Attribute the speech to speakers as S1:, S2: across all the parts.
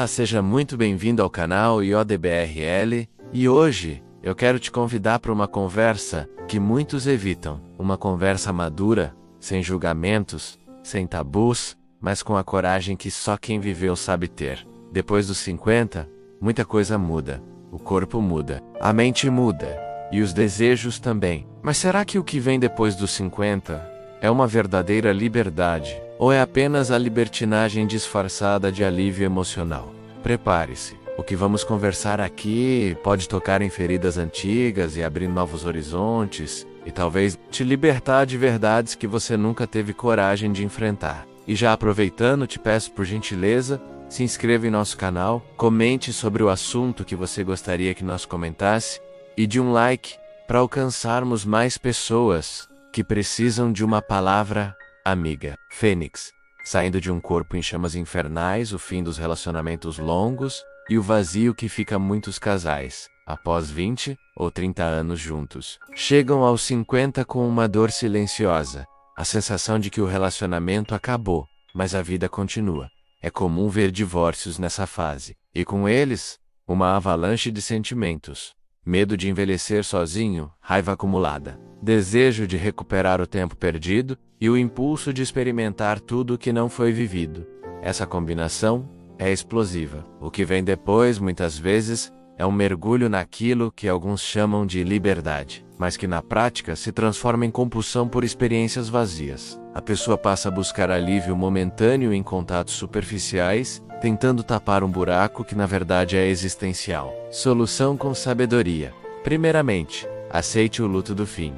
S1: seja muito bem-vindo ao canal IODBRL, e hoje eu quero te convidar para uma conversa que muitos evitam. Uma conversa madura, sem julgamentos, sem tabus, mas com a coragem que só quem viveu sabe ter. Depois dos 50, muita coisa muda. O corpo muda, a mente muda, e os desejos também. Mas será que o que vem depois dos 50 é uma verdadeira liberdade? Ou é apenas a libertinagem disfarçada de alívio emocional? Prepare-se. O que vamos conversar aqui pode tocar em feridas antigas e abrir novos horizontes, e talvez te libertar de verdades que você nunca teve coragem de enfrentar. E já aproveitando, te peço por gentileza, se inscreva em nosso canal, comente sobre o assunto que você gostaria que nós comentasse, e de um like para alcançarmos mais pessoas que precisam de uma palavra amiga. Fênix, saindo de um corpo em chamas infernais, o fim dos relacionamentos longos e o vazio que fica muitos casais, após 20 ou 30 anos juntos. Chegam aos 50 com uma dor silenciosa, a sensação de que o relacionamento acabou, mas a vida continua. É comum ver divórcios nessa fase, e com eles, uma avalanche de sentimentos. Medo de envelhecer sozinho, raiva acumulada, desejo de recuperar o tempo perdido e o impulso de experimentar tudo que não foi vivido. Essa combinação é explosiva. O que vem depois, muitas vezes, é um mergulho naquilo que alguns chamam de liberdade, mas que na prática se transforma em compulsão por experiências vazias. A pessoa passa a buscar alívio momentâneo em contatos superficiais, tentando tapar um buraco que na verdade é existencial. Solução com sabedoria. Primeiramente, aceite o luto do fim.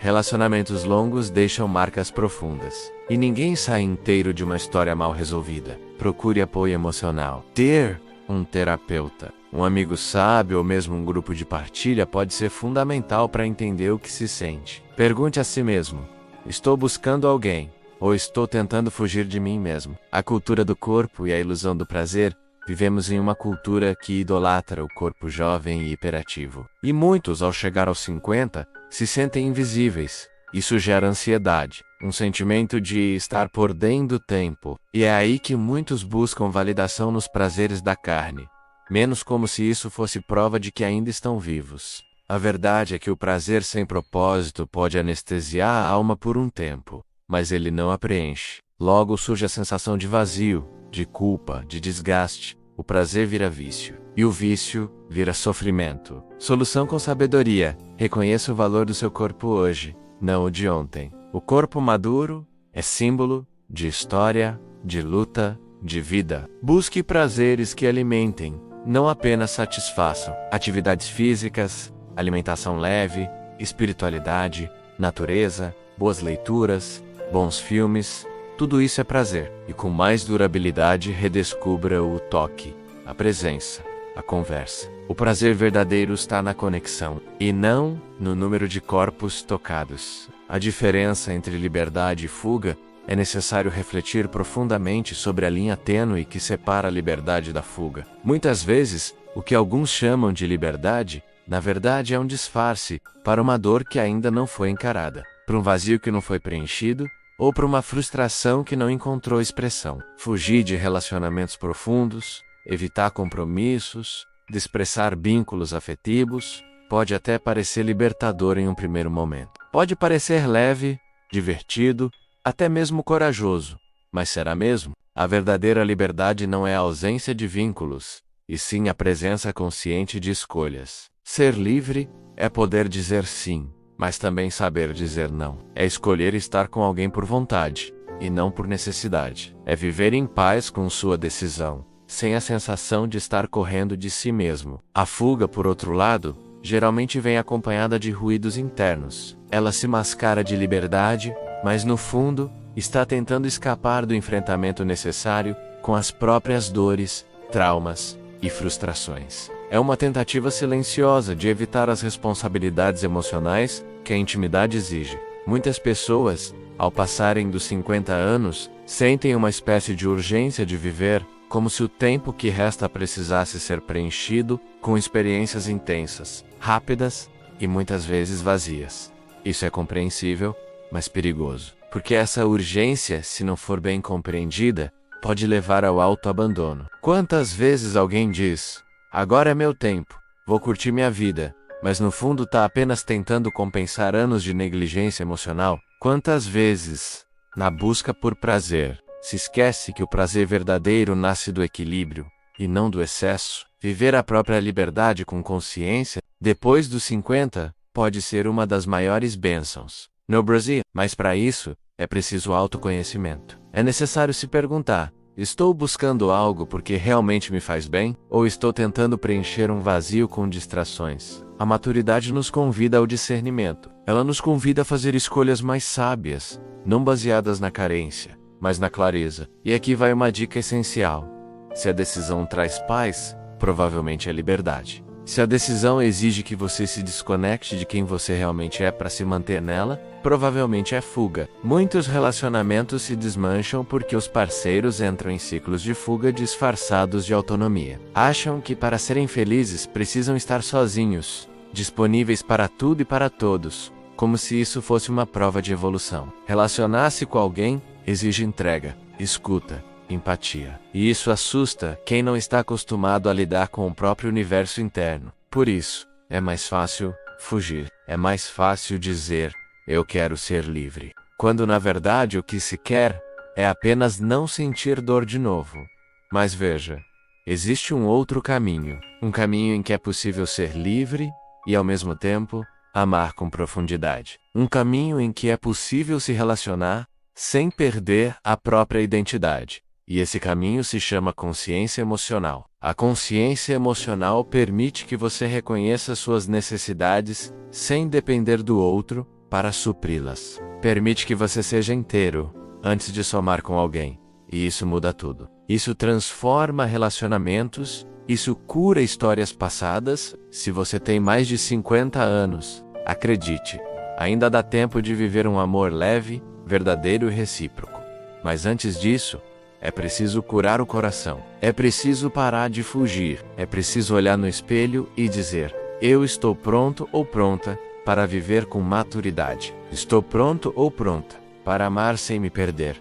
S1: Relacionamentos longos deixam marcas profundas, e ninguém sai inteiro de uma história mal resolvida. Procure apoio emocional. Ter um terapeuta, um amigo sábio ou mesmo um grupo de partilha pode ser fundamental para entender o que se sente. Pergunte a si mesmo: estou buscando alguém? Ou estou tentando fugir de mim mesmo? A cultura do corpo e a ilusão do prazer. Vivemos em uma cultura que idolatra o corpo jovem e hiperativo. E muitos, ao chegar aos 50, se sentem invisíveis. Isso gera ansiedade, um sentimento de estar por dentro do tempo. E é aí que muitos buscam validação nos prazeres da carne, menos como se isso fosse prova de que ainda estão vivos. A verdade é que o prazer sem propósito pode anestesiar a alma por um tempo, mas ele não a preenche. Logo surge a sensação de vazio, de culpa, de desgaste. O prazer vira vício, e o vício vira sofrimento. Solução com sabedoria. Reconheça o valor do seu corpo hoje, não o de ontem. O corpo maduro é símbolo de história, de luta, de vida. Busque prazeres que alimentem, não apenas satisfaçam. Atividades físicas, alimentação leve, espiritualidade, natureza, boas leituras, bons filmes. Tudo isso é prazer, e com mais durabilidade redescubra o toque, a presença, a conversa. O prazer verdadeiro está na conexão, e não no número de corpos tocados. A diferença entre liberdade e fuga é necessário refletir profundamente sobre a linha tênue que separa a liberdade da fuga. Muitas vezes, o que alguns chamam de liberdade, na verdade é um disfarce para uma dor que ainda não foi encarada, para um vazio que não foi preenchido, ou para uma frustração que não encontrou expressão. Fugir de relacionamentos profundos, evitar compromissos, desprezar vínculos afetivos, pode até parecer libertador em um primeiro momento. Pode parecer leve, divertido, até mesmo corajoso, mas será mesmo? A verdadeira liberdade não é a ausência de vínculos, e sim a presença consciente de escolhas. Ser livre é poder dizer sim, mas também saber dizer não. É escolher estar com alguém por vontade, e não por necessidade. É viver em paz com sua decisão, sem a sensação de estar correndo de si mesmo. A fuga, por outro lado, geralmente vem acompanhada de ruídos internos. Ela se mascara de liberdade, mas no fundo, está tentando escapar do enfrentamento necessário com as próprias dores, traumas e frustrações. É uma tentativa silenciosa de evitar as responsabilidades emocionais que a intimidade exige. Muitas pessoas, ao passarem dos 50 anos, sentem uma espécie de urgência de viver, como se o tempo que resta precisasse ser preenchido com experiências intensas, rápidas e muitas vezes vazias. Isso é compreensível, mas perigoso, porque essa urgência, se não for bem compreendida, pode levar ao autoabandono. Quantas vezes alguém diz: agora é meu tempo, vou curtir minha vida, mas no fundo tá apenas tentando compensar anos de negligência emocional? Quantas vezes, na busca por prazer, se esquece que o prazer verdadeiro nasce do equilíbrio, e não do excesso? Viver a própria liberdade com consciência, depois dos 50, pode ser uma das maiores bênçãos no Brasil. Mas para isso, é preciso autoconhecimento. É necessário se perguntar: estou buscando algo porque realmente me faz bem? Ou estou tentando preencher um vazio com distrações? A maturidade nos convida ao discernimento. Ela nos convida a fazer escolhas mais sábias, não baseadas na carência, mas na clareza. E aqui vai uma dica essencial: se a decisão traz paz, provavelmente é liberdade. Se a decisão exige que você se desconecte de quem você realmente é para se manter nela, provavelmente é fuga. Muitos relacionamentos se desmancham porque os parceiros entram em ciclos de fuga disfarçados de autonomia. Acham que para serem felizes precisam estar sozinhos, disponíveis para tudo e para todos, como se isso fosse uma prova de evolução. Relacionar-se com alguém exige entrega, escuta, empatia. E isso assusta quem não está acostumado a lidar com o próprio universo interno. Por isso, é mais fácil fugir. É mais fácil dizer: eu quero ser livre, quando na verdade o que se quer é apenas não sentir dor de novo. Mas veja, existe um outro caminho. Um caminho em que é possível ser livre e, ao mesmo tempo, amar com profundidade. Um caminho em que é possível se relacionar sem perder a própria identidade. E esse caminho se chama consciência emocional. A consciência emocional permite que você reconheça suas necessidades sem depender do outro para supri-las. Permite que você seja inteiro antes de somar com alguém. E isso muda tudo. Isso transforma relacionamentos, isso cura histórias passadas. Se você tem mais de 50 anos, acredite, ainda dá tempo de viver um amor leve, verdadeiro e recíproco. Mas antes disso, é preciso curar o coração. É preciso parar de fugir. É preciso olhar no espelho e dizer: eu estou pronto ou pronta para viver com maturidade. Estou pronto ou pronta para amar sem me perder.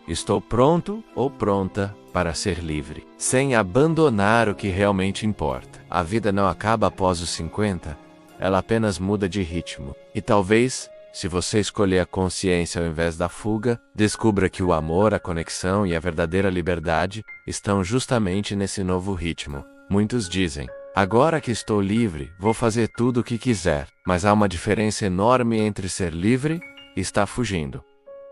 S1: Estou pronto ou pronta para ser livre, sem abandonar o que realmente importa. A vida não acaba após os 50, ela apenas muda de ritmo. E talvez, se você escolher a consciência ao invés da fuga, descubra que o amor, a conexão e a verdadeira liberdade estão justamente nesse novo ritmo. Muitos dizem: agora que estou livre, vou fazer tudo o que quiser. Mas há uma diferença enorme entre ser livre e estar fugindo.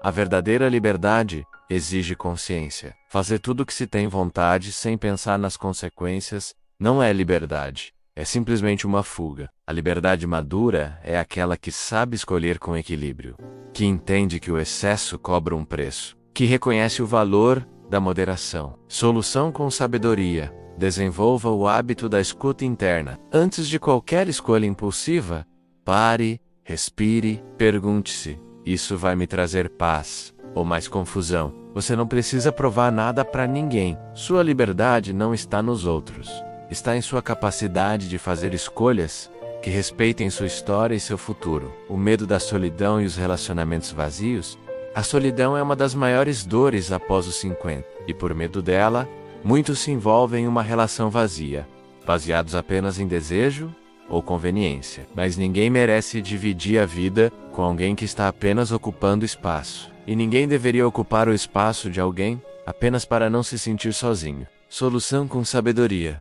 S1: A verdadeira liberdade exige consciência. Fazer tudo o que se tem vontade sem pensar nas consequências não é liberdade. É simplesmente uma fuga. A liberdade madura é aquela que sabe escolher com equilíbrio, que entende que o excesso cobra um preço, que reconhece o valor da moderação. Solução com sabedoria. Desenvolva o hábito da escuta interna. Antes de qualquer escolha impulsiva, pare, respire, pergunte-se: isso vai me trazer paz ou mais confusão? Você não precisa provar nada para ninguém. Sua liberdade não está nos outros. Está em sua capacidade de fazer escolhas que respeitem sua história e seu futuro. O medo da solidão e os relacionamentos vazios. A solidão é uma das maiores dores após os 50. E por medo dela, muitos se envolvem em uma relação vazia, baseados apenas em desejo ou conveniência. Mas ninguém merece dividir a vida com alguém que está apenas ocupando espaço. E ninguém deveria ocupar o espaço de alguém apenas para não se sentir sozinho. Solução com sabedoria.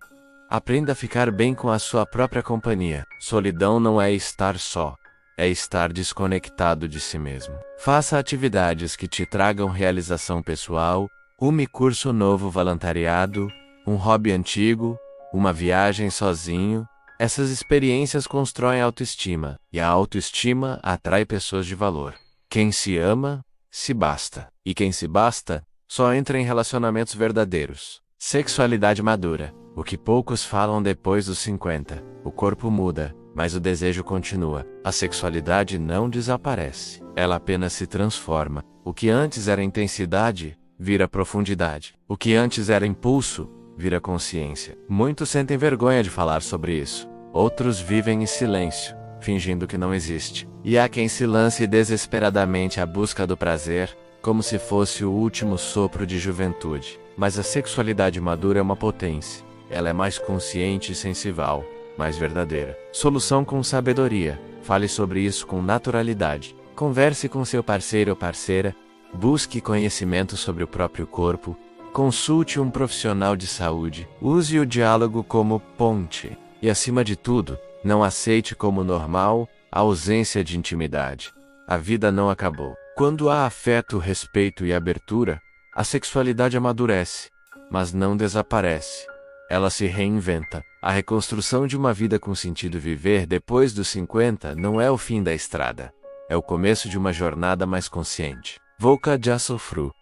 S1: Aprenda a ficar bem com a sua própria companhia. Solidão não é estar só, é estar desconectado de si mesmo. Faça atividades que te tragam realização pessoal, um curso novo voluntariado, um hobby antigo, uma viagem sozinho. Essas experiências constroem autoestima, e a autoestima atrai pessoas de valor. Quem se ama, se basta. E quem se basta, só entra em relacionamentos verdadeiros. Sexualidade madura. O que poucos falam depois dos 50. O corpo muda, mas o desejo continua. A sexualidade não desaparece. Ela apenas se transforma. O que antes era intensidade, vira profundidade. O que antes era impulso, vira consciência. Muitos sentem vergonha de falar sobre isso. Outros vivem em silêncio, fingindo que não existe. E há quem se lance desesperadamente à busca do prazer, como se fosse o último sopro de juventude. Mas a sexualidade madura é uma potência. Ela é mais consciente e sensível, mais verdadeira. Solução com sabedoria. Fale sobre isso com naturalidade. Converse com seu parceiro ou parceira. Busque conhecimento sobre o próprio corpo. Consulte um profissional de saúde. Use o diálogo como ponte. E acima de tudo, não aceite como normal a ausência de intimidade. A vida não acabou. Quando há afeto, respeito e abertura, a sexualidade amadurece, mas não desaparece. Ela se reinventa. A reconstrução de uma vida com sentido viver depois dos 50 não é o fim da estrada. É o começo de uma jornada mais consciente. Volca já sofreu.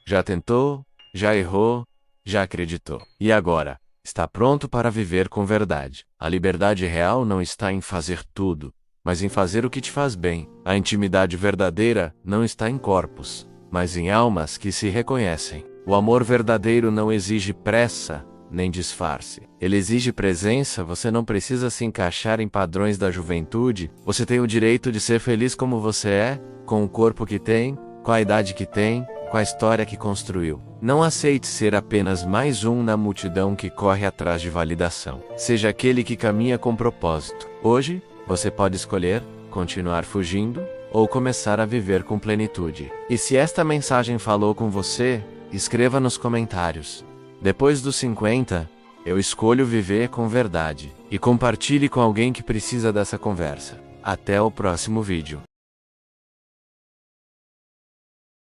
S1: Já tentou, já errou, já acreditou. E agora? Está pronto para viver com verdade. A liberdade real não está em fazer tudo, mas em fazer o que te faz bem. A intimidade verdadeira não está em corpos, mas em almas que se reconhecem. O amor verdadeiro não exige pressa, nem disfarce. Ele exige presença. Você não precisa se encaixar em padrões da juventude. Você tem o direito de ser feliz como você é, com o corpo que tem, com a idade que tem, com a história que construiu. Não aceite ser apenas mais um na multidão que corre atrás de validação. Seja aquele que caminha com propósito. Hoje, você pode escolher continuar fugindo ou começar a viver com plenitude. E se esta mensagem falou com você, escreva nos comentários. Depois dos 50, eu escolho viver com verdade. E compartilhe com alguém que precisa dessa conversa. Até o próximo vídeo.